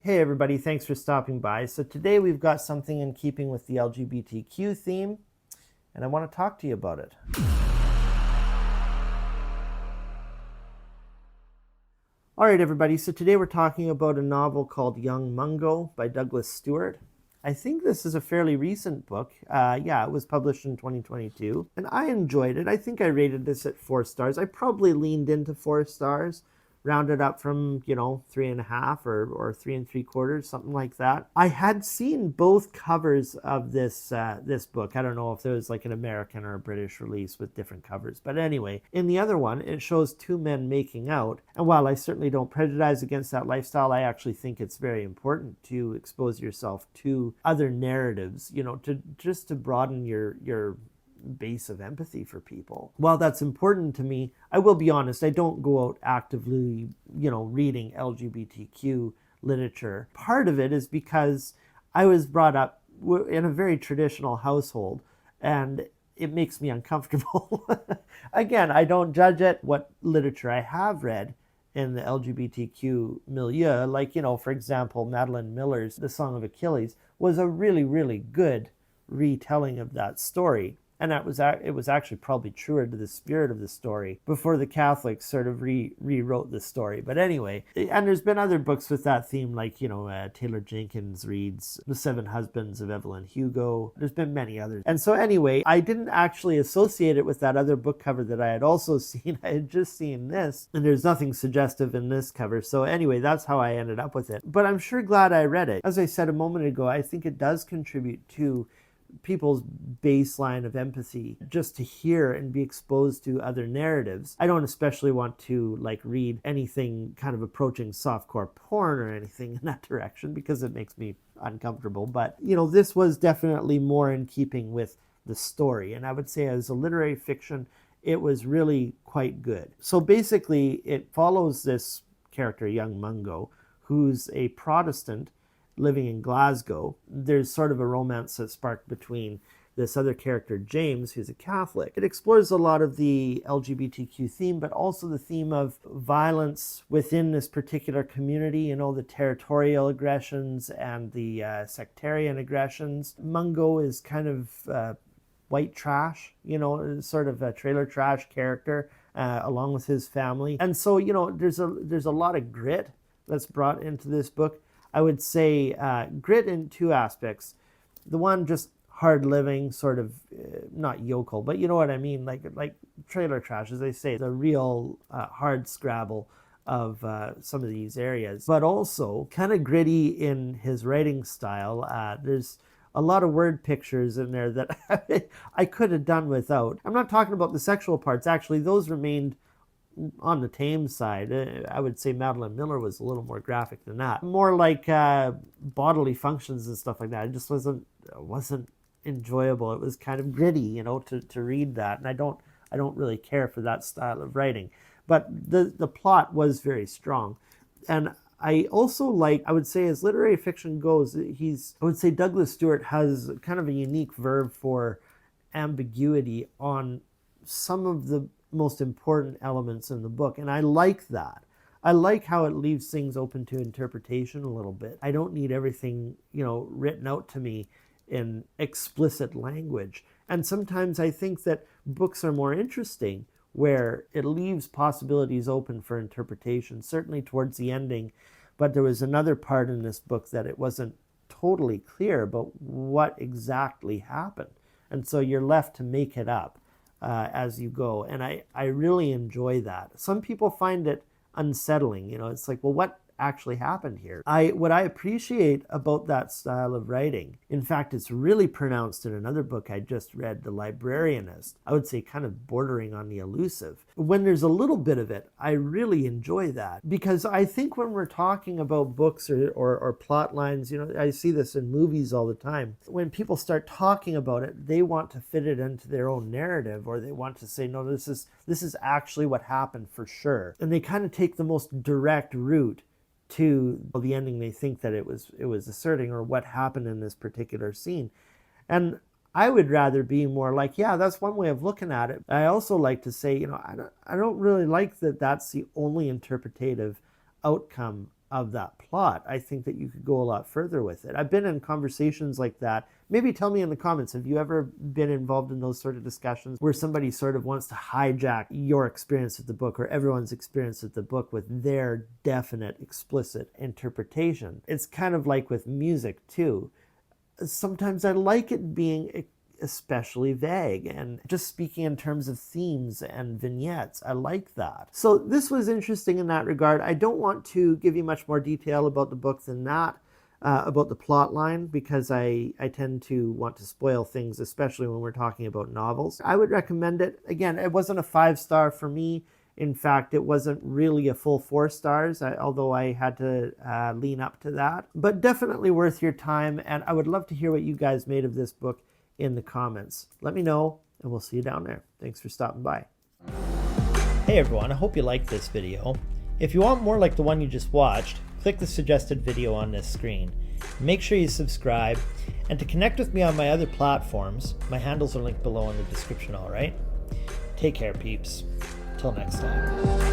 Hey everybody, thanks for stopping by. So today we've got something in keeping with the LGBTQ theme, and I want to talk to you about it. All right, everybody, so today we're talking about a novel called Young Mungo by Douglas Stuart. I think this is a fairly recent book. It was published in 2022, and I enjoyed it. I think I rated this at 4 stars. I probably leaned into 4 stars, rounded up from 3.5 or 3 3/4, something like that. I had seen both covers of this book. I don't know if there was like an American or a British release with different covers, but anyway, in the other one it shows two men making out, and while I certainly don't prejudice against that lifestyle, I actually think it's very important to expose yourself to other narratives, to broaden your base of empathy for people. While that's important to me, I will be honest, I don't go out actively, reading LGBTQ literature. Part of it is because I was brought up in a very traditional household, and it makes me uncomfortable. Again, I don't judge it. What literature I have read in the LGBTQ milieu, like, for example, Madeline Miller's The Song of Achilles was a really, really good retelling of that story. And it was actually probably truer to the spirit of the story before the Catholics sort of rewrote the story. But anyway, and there's been other books with that theme, like, Taylor Jenkins reads The Seven Husbands of Evelyn Hugo. There's been many others. And so anyway, I didn't actually associate it with that other book cover that I had also seen. I had just seen this, and there's nothing suggestive in this cover. So anyway, that's how I ended up with it. But I'm sure glad I read it. As I said a moment ago, I think it does contribute to people's baseline of empathy just to hear and be exposed to other narratives. I don't especially want to read anything kind of approaching softcore porn or anything in that direction because it makes me uncomfortable, but this was definitely more in keeping with the story, and I would say as a literary fiction it was really quite good. So basically it follows this character, young Mungo, who's a Protestant living in Glasgow. There's sort of a romance that's sparked between this other character, James, who's a Catholic. It explores a lot of the LGBTQ theme, but also the theme of violence within this particular community, the territorial aggressions and the sectarian aggressions. Mungo is kind of white trash, sort of a trailer trash character, along with his family. And so, there's a lot of grit that's brought into this book. I would say grit in two aspects. The one, just hard living, sort of not yokel, but you know what I mean, like trailer trash, as they say, the real hard scrabble of some of these areas. But also kind of gritty in his writing style. There's a lot of word pictures in there that I could have done without. I'm not talking about the sexual parts. Actually, those remained on the tame side. I would say Madeline Miller was a little more graphic than that. More like bodily functions and stuff like that. It just wasn't enjoyable. It was kind of gritty, to read that. And I don't really care for that style of writing. But the plot was very strong. And I also I would say as literary fiction goes, I would say Douglas Stuart has kind of a unique verve for ambiguity on some of the most important elements in the book, and I like that. I like how it leaves things open to interpretation a little bit. I don't need everything, written out to me in explicit language. And sometimes I think that books are more interesting where it leaves possibilities open for interpretation, certainly towards the ending. But there was another part in this book that it wasn't totally clear about what exactly happened. And so you're left to make it up as you go. And I really enjoy that. Some people find it unsettling. It's like, well, what actually happened here? What I appreciate about that style of writing, in fact, it's really pronounced in another book I just read, The Librarianist. I would say kind of bordering on the elusive. When there's a little bit of it, I really enjoy that, because I think when we're talking about books or plot lines, I see this in movies all the time. When people start talking about it, they want to fit it into their own narrative, or they want to say, no, this is actually what happened for sure. And they kind of take the most direct route to the ending they think that it was asserting, or what happened in this particular scene. And I would rather be more like, yeah, that's one way of looking at it. I also like to say, I don't really like that that's the only interpretative outcome of that plot. I think that you could go a lot further with it. I've been in conversations like that. Maybe tell me in the comments, have you ever been involved in those sort of discussions where somebody sort of wants to hijack your experience of the book or everyone's experience of the book with their definite, explicit interpretation? It's kind of like with music too. Sometimes I like it being especially vague and just speaking in terms of themes and vignettes. I like that. So this was interesting in that regard. I don't want to give you much more detail about the book than that, about the plot line, because I tend to want to spoil things, especially when we're talking about novels. I would recommend it. Again, it wasn't a 5-star for me. In fact, it wasn't really a full 4 stars, although I had to lean up to that. But definitely worth your time, and I would love to hear what you guys made of this book in the comments. Let me know, and we'll see you down there. Thanks for stopping by. Hey everyone, I hope you liked this video. If you want more like the one you just watched, click the suggested video on this screen. Make sure you subscribe, and to connect with me on my other platforms, my handles are linked below in the description, alright? Take care, peeps. Till next time.